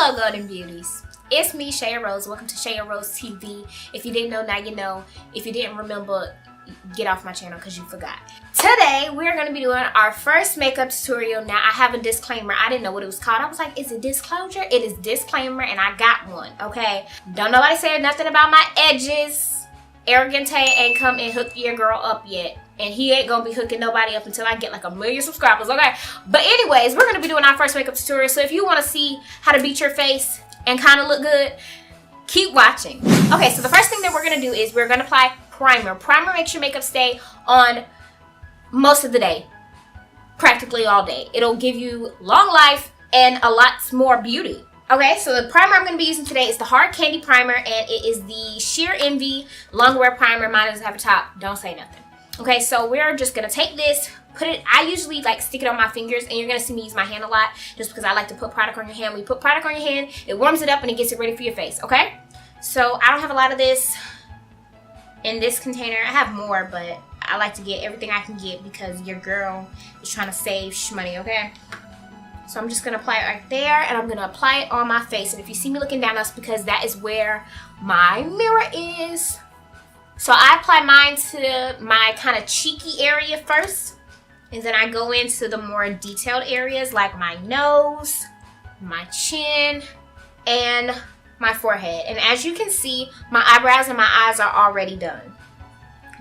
Hello Golden Beauties, it's me Shaya Rose. Welcome to Shaya Rose TV. If you didn't know, now you know. If you didn't remember, get off my channel because you forgot. Today we're going to be doing our first makeup tutorial. Now I have a disclaimer. I didn't know what it was called. I was like, is it disclosure? It is disclaimer, and I got one. Okay, don't nobody say nothing about my edges. Arrogante ain't come and hook your girl up yet, and he ain't gonna be hooking nobody up until I get like 1 million subscribers. Okay, but anyways, we're gonna be doing our first makeup tutorial. So if you want to see how to beat your face and kind of look good, keep watching. Okay, so the first thing that we're gonna do is we're gonna apply primer. Primer makes your makeup stay on most of the day, practically all day. It'll give you long life and a lot more beauty. Okay, so the primer I'm going to be using today is the Hard Candy Primer, and it is the Sheer Envy Longwear Primer. Mine doesn't have a top. Don't say nothing. Okay, so we're just going to take this, put it, I usually like stick it on my fingers, and you're going to see me use my hand a lot just because I like to put product on your hand. When you put product on your hand, it warms it up and it gets it ready for your face, okay? So I don't have a lot of this in this container. I have more, but I like to get everything I can get because your girl is trying to save money, okay? So I'm just going to apply it right there, and I'm going to apply it on my face. And if you see me looking down, that's because that is where my mirror is. So I apply mine to my kind of cheeky area first, and then I go into the more detailed areas like my nose, my chin, and my forehead. And as you can see, my eyebrows and my eyes are already done,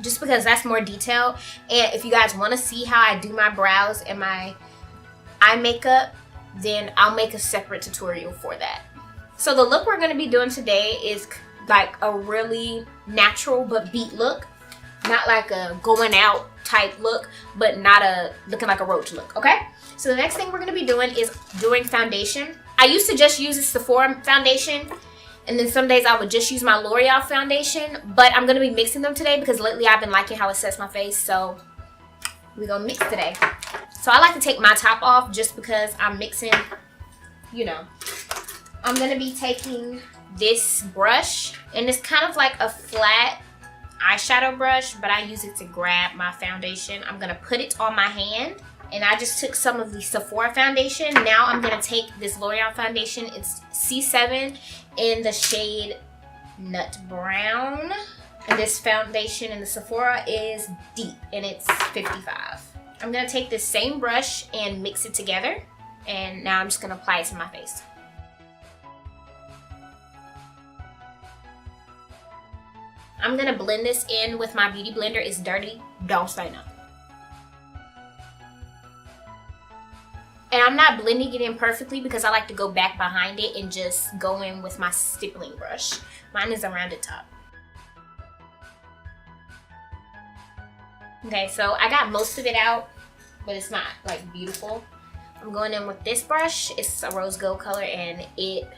just because that's more detailed. And if you guys want to see how I do my brows and my eye makeup, then I'll make a separate tutorial for that. So the look we're going to be doing today is like a really natural but beat look, not like a going out type look, but not a looking like a roach look. Okay, so the next thing we're going to be doing is doing foundation. I used to just use a Sephora foundation, and then some days I would just use my L'Oreal foundation, but I'm going to be mixing them today because lately I've been liking how it sets my face, so we're going to mix today. So I like to take my top off just because I'm mixing, you know. I'm going to be taking this brush, and it's kind of like a flat eyeshadow brush, but I use it to grab my foundation. I'm going to put it on my hand, and I just took some of the Sephora foundation. Now I'm going to take this L'Oreal foundation. It's C7 in the shade Nut Brown. And this foundation in the Sephora is deep, and it's 55. I'm going to take this same brush and mix it together. And now I'm just going to apply it to my face. I'm going to blend this in with my beauty blender. It's dirty. Don't say nothing. And I'm not blending it in perfectly because I like to go back behind it and just go in with my stippling brush. Mine is a rounded top. Okay, so I got most of it out, but it's not like beautiful. I'm going in with this brush. It's a rose gold color, and it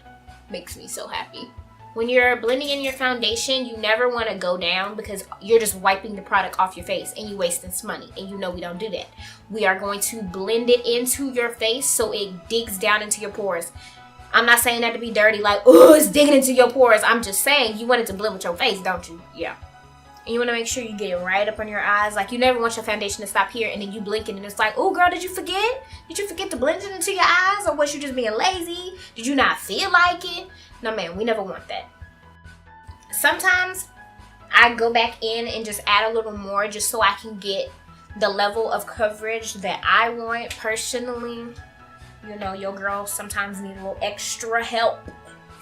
makes me so happy. When you're blending in your foundation, you never want to go down because you're just wiping the product off your face and you're wasting some money, and you know we don't do that. We are going to blend it into your face so it digs down into your pores. I'm not saying that to be dirty, like, oh, it's digging into your pores. I'm just saying you want it to blend with your face, don't you? Yeah. And you want to make sure you get it right up on your eyes. Like, you never want your foundation to stop here and then you blinking and it's like, oh girl, did you forget? Did you forget to blend it into your eyes? Or was you just being lazy? Did you not feel like it? No man, we never want that. Sometimes I go back in and just add a little more just so I can get the level of coverage that I want personally. You know, your girl sometimes need a little extra help.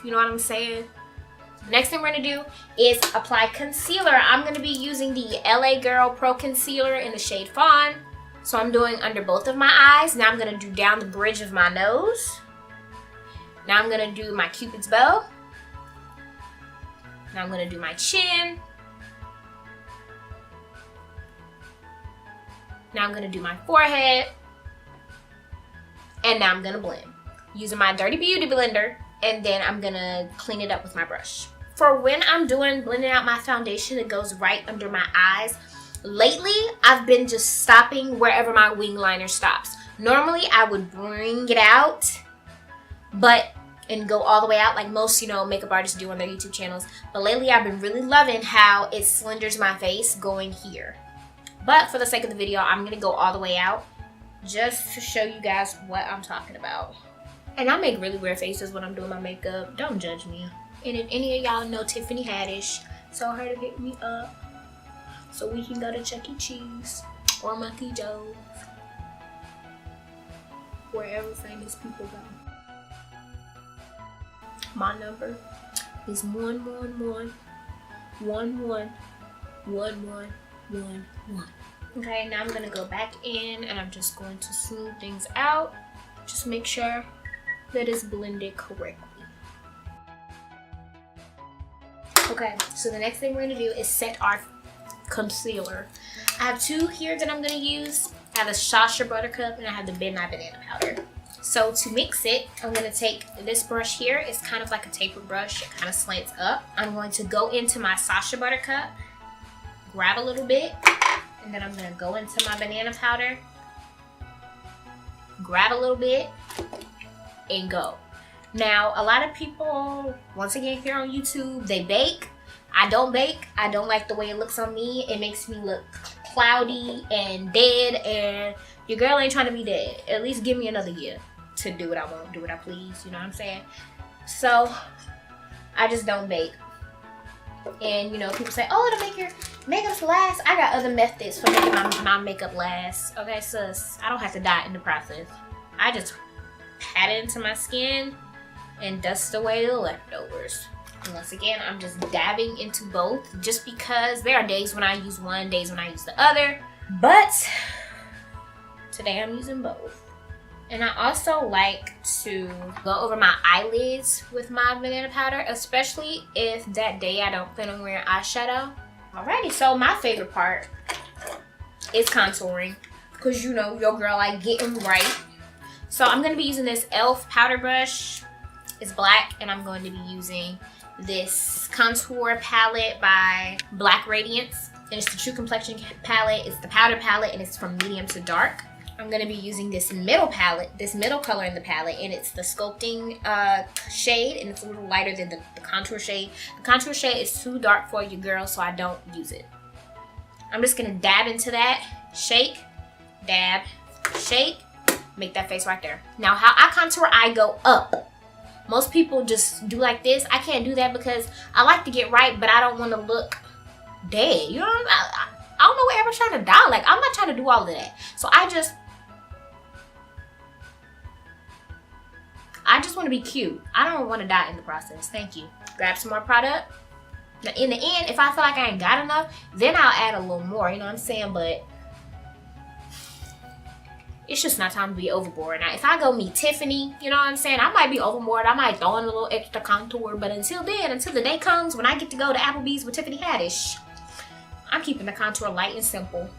You know what I'm saying? Next thing we're going to do is apply concealer. I'm going to be using the LA Girl Pro Concealer in the shade Fawn. So I'm doing under both of my eyes. Now I'm going to do down the bridge of my nose. Now I'm going to do my Cupid's bow. Now I'm going to do my chin. Now I'm going to do my forehead. And now I'm going to blend using my Dirty Beauty blender. And then I'm going to clean it up with my brush. For when I'm blending out my foundation, it goes right under my eyes. Lately, I've been just stopping wherever my wing liner stops. Normally, I would bring it out, and go all the way out like most, you know, makeup artists do on their YouTube channels. But lately, I've been really loving how it slenders my face going here. But for the sake of the video, I'm going to go all the way out just to show you guys what I'm talking about. And I make really weird faces when I'm doing my makeup. Don't judge me. And if any of y'all know Tiffany Haddish, tell her to hit me up so we can go to Chuck E. Cheese or Monkey Joe's, wherever famous people go. My number is 111-11-11-11. Okay, now I'm gonna go back in and I'm just going to smooth things out. Just make sure that it's blended correctly. Okay, so the next thing we're gonna do is set our concealer. I have two here that I'm gonna use. I have a Shaya Buttercup and I have the Midnight Banana Powder. So to mix it, I'm gonna take this brush here. It's kind of like a tapered brush. It kind of slants up. I'm going to go into my Shaya Buttercup, grab a little bit, and then I'm gonna go into my banana powder, grab a little bit, and go. Now, a lot of people, once again here on YouTube, they bake. I don't bake. I don't like the way it looks on me. It makes me look cloudy and dead, and your girl ain't trying to be dead. At least give me another year to do what I want, do what I please, you know what I'm saying? So, I just don't bake. And, you know, people say, oh, it'll make your makeup last. I got other methods for making my makeup last. Okay, sis, I don't have to die in the process. I just pat it into my skin and dust away the leftovers. And once again, I'm just dabbing into both just because there are days when I use one, days when I use the other. But today I'm using both. And I also like to go over my eyelids with my banana powder, especially if that day I don't plan on wearing eyeshadow. Alrighty, so my favorite part is contouring, because you know your girl like getting right. So I'm going to be using this e.l.f. powder brush. It's black, and I'm going to be using this contour palette by Black Radiance. And it's the True Complexion palette. It's the powder palette, and it's from medium to dark. I'm going to be using this middle palette, this middle color in the palette, and it's the sculpting shade, and it's a little lighter than the contour shade. The contour shade is too dark for you, girl, so I don't use it. I'm just going to dab into that, shake, dab, shake, make that face right there. Now, how I contour, I go up. Most people just do like this. I can't do that because I like to get right, but I don't want to look dead. You know what I don't know what everyone's trying to die. Like, I'm not trying to do all of that. So I just want to be cute. I don't want to die in the process. Thank you. Grab some more product. Now, in the end, if I feel like I ain't got enough, then I'll add a little more. You know what I'm saying? But it's just not time to be overboard. Now, if I go meet Tiffany, you know what I'm saying? I might be overboard. I might throw in a little extra contour. But until then, until the day comes when I get to go to Applebee's with Tiffany Haddish, I'm keeping the contour light and simple.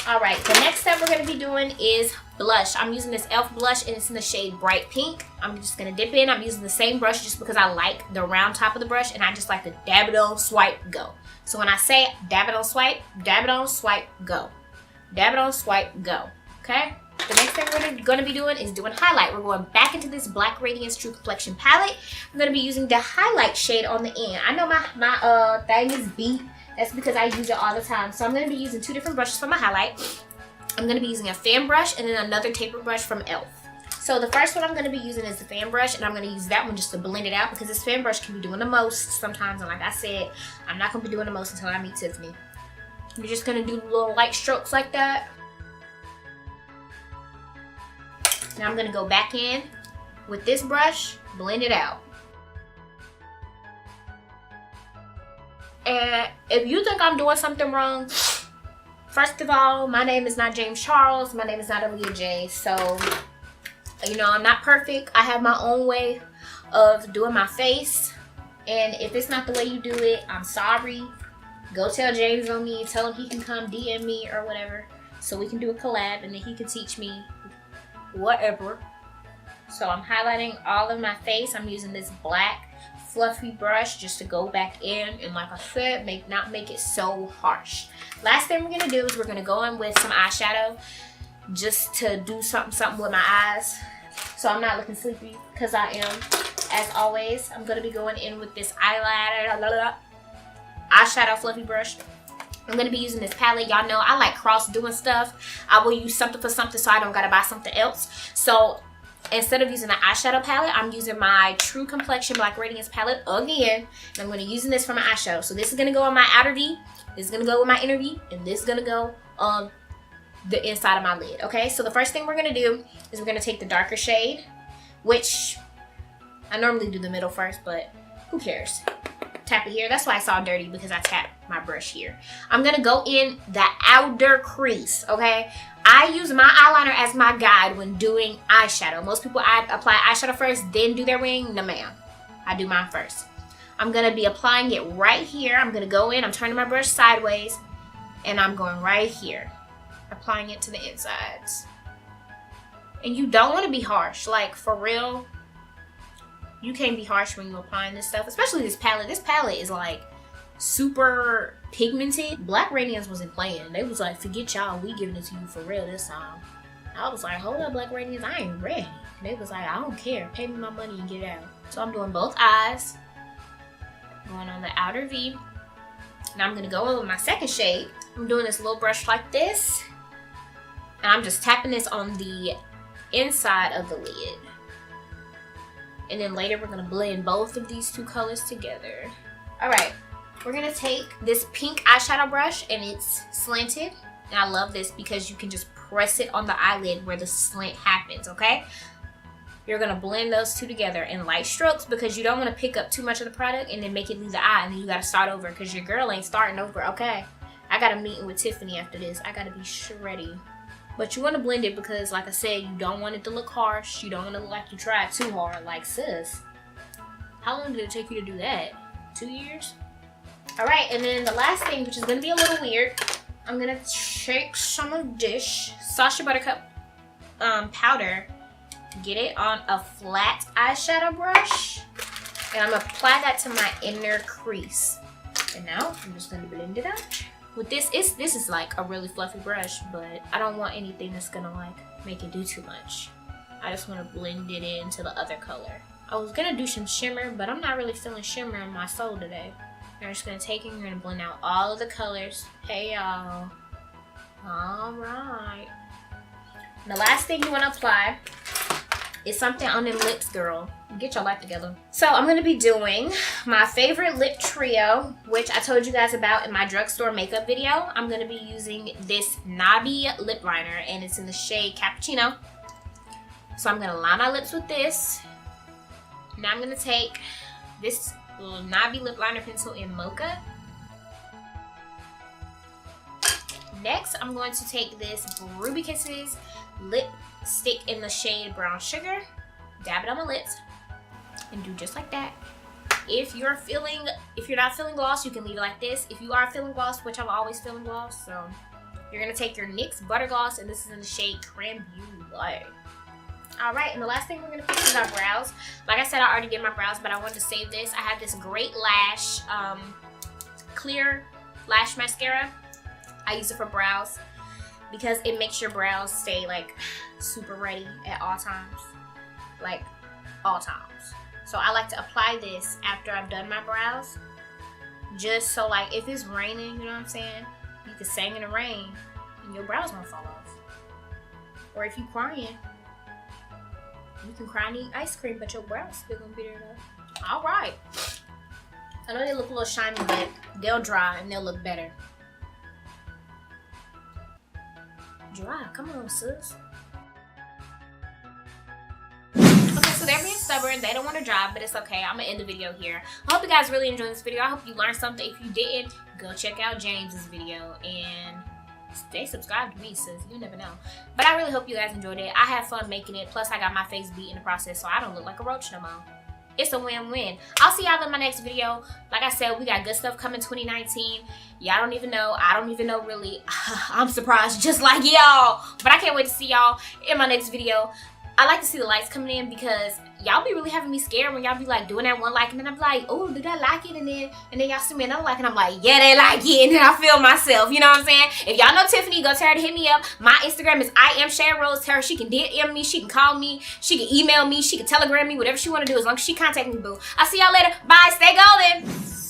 Alright, the next step we're going to be doing is blush. I'm using this e.l.f. blush, and it's in the shade Bright Pink. I'm just going to dip in. I'm using the same brush just because I like the round top of the brush, and I just like to dab it on, swipe, go. So when I say dab it on, swipe, go. Dab it on, swipe, go. Okay? The next thing we're going to be doing is doing highlight. We're going back into this Black Radiance True Complexion palette. I'm going to be using the highlight shade on the end. I know my thing is beat. That's because I use it all the time. So I'm going to be using two different brushes for my highlight. I'm going to be using a fan brush and then another taper brush from e.l.f. So the first one I'm going to be using is the fan brush, and I'm going to use that one just to blend it out because this fan brush can be doing the most sometimes. And like I said, I'm not going to be doing the most until I meet Tiffany. You're just going to do little light strokes like that. Now I'm going to go back in with this brush, blend it out. And if you think I'm doing something wrong, first of all, my name is not James Charles. My name is not Aaliyah J. So, you know, I'm not perfect. I have my own way of doing my face. And if it's not the way you do it, I'm sorry. Go tell James on me. Tell him he can come DM me or whatever. So we can do a collab and then he can teach me whatever. So I'm highlighting all of my face. I'm using this black fluffy brush just to go back in, and like I said, not make it so harsh. Last thing we're gonna do is we're gonna go in with some eyeshadow just to do something with my eyes so I'm not looking sleepy, because I am. As always, I'm gonna be going in with this eyeshadow fluffy brush. I'm gonna be using this palette. Y'all know I like cross doing stuff. I will use something for something so I don't gotta buy something else. So instead of using the eyeshadow palette, I'm using my True Complexion Black Radiance palette again. And I'm going to be using this for my eyeshadow. So this is going to go on my outer V, this is going to go with my inner V, and this is going to go on the inside of my lid, okay? So the first thing we're going to do is we're going to take the darker shade, which I normally do the middle first, but who cares? Tap it here. That's why it's all dirty, because I tapped my brush here. I'm going to go in the outer crease, okay? I use my eyeliner as my guide when doing eyeshadow. Most people apply eyeshadow first, then do their wing. No, ma'am. I do mine first. I'm going to be applying it right here. I'm going to go in. I'm turning my brush sideways, and I'm going right here, applying it to the insides. And you don't want to be harsh. Like, for real, you can't be harsh when you're applying this stuff, especially this palette. This palette is like super pigmented. Black Radiance wasn't playing. They was like, forget y'all, we giving it to you for real this time. I was like, hold up, Black Radiance, I ain't ready. They was like, I don't care, pay me my money and get it out. So I'm doing both eyes, going on the outer V. Now I'm gonna go in with my second shade. I'm doing this little brush like this, and I'm just tapping this on the inside of the lid. And then later we're gonna blend both of these two colors together. All right, we're gonna take this pink eyeshadow brush, and it's slanted. And I love this because you can just press it on the eyelid where the slant happens, okay? You're gonna blend those two together in light strokes, because you don't wanna pick up too much of the product and then make it leave the eye, and then you gotta start over, because your girl ain't starting over, okay? I got a meeting with Tiffany after this. I gotta be ready. But you want to blend it because, like I said, you don't want it to look harsh. You don't want to look like you tried too hard. Like, sis, how long did it take you to do that? 2 years? All right, and then the last thing, which is going to be a little weird, I'm going to take some of this Sacha Buttercup powder, get it on a flat eyeshadow brush, and I'm going to apply that to my inner crease. And now I'm just going to blend it out. With this is like a really fluffy brush, but I don't want anything that's gonna like make it do too much. I just want to blend it into the other color. I was gonna do some shimmer, but I'm not really feeling shimmer in my soul today. I'm just gonna take it and we're gonna blend out all of the colors. Hey y'all. Alright. The last thing you wanna apply is something on them lips, girl. Get your life together. So I'm gonna be doing my favorite lip trio, which I told you guys about in my drugstore makeup video. I'm gonna be using this Knobby lip liner, and it's in the shade Cappuccino. So I'm gonna line my lips with this. Now I'm gonna take this little Knobby lip liner pencil in Mocha. Next, I'm going to take this Ruby Kisses lipstick in the shade Brown Sugar, dab it on my lips, and do just like that. If you're not feeling gloss, you can leave it like this. If you are feeling gloss, which I'm always feeling gloss, so you're gonna take your NYX Butter Gloss, and this is in the shade Creme Brulee. Alright, and the last thing we're gonna fix is our brows. Like I said, I already did my brows, but I wanted to save this. I have this Great Lash clear lash mascara. I use it for brows because it makes your brows stay like super ready at all times. Like all times. So I like to apply this after I've done my brows, just so like if it's raining, you know what I'm saying, you can sing in the rain and your brows won't fall off. Or if you're crying, you can cry and eat ice cream, but your brows still gonna be there though. All right. I know they look a little shiny, but they'll dry and they'll look better. Dry, come on, sis. Okay, so they're being stubborn. They don't want to dry, but it's okay. I'm gonna end the video here. I hope you guys really enjoyed this video. I hope you learned something. If you didn't, go check out James's video and stay subscribed to me, sis. You never know. But I really hope you guys enjoyed it. I had fun making it. Plus, I got my face beat in the process, so I don't look like a roach no more. It's a win-win. I'll see y'all in my next video. Like I said, we got good stuff coming 2019. Y'all don't even know. I don't even know really. I'm surprised just like y'all. But I can't wait to see y'all in my next video. I like to see the likes coming in because y'all be really having me scared when y'all be like doing that one like, and then I'm like, oh, did I like it? And then y'all see me another like, and I'm like, yeah, they like it. And then I feel myself, you know what I'm saying? If y'all know Tiffany, go tell her to hit me up. My Instagram is @IamShayRose. Tell her she can DM me, she can call me, she can email me, she can telegram me, whatever she want to do as long as she contact me, boo. I'll see y'all later. Bye. Stay golden.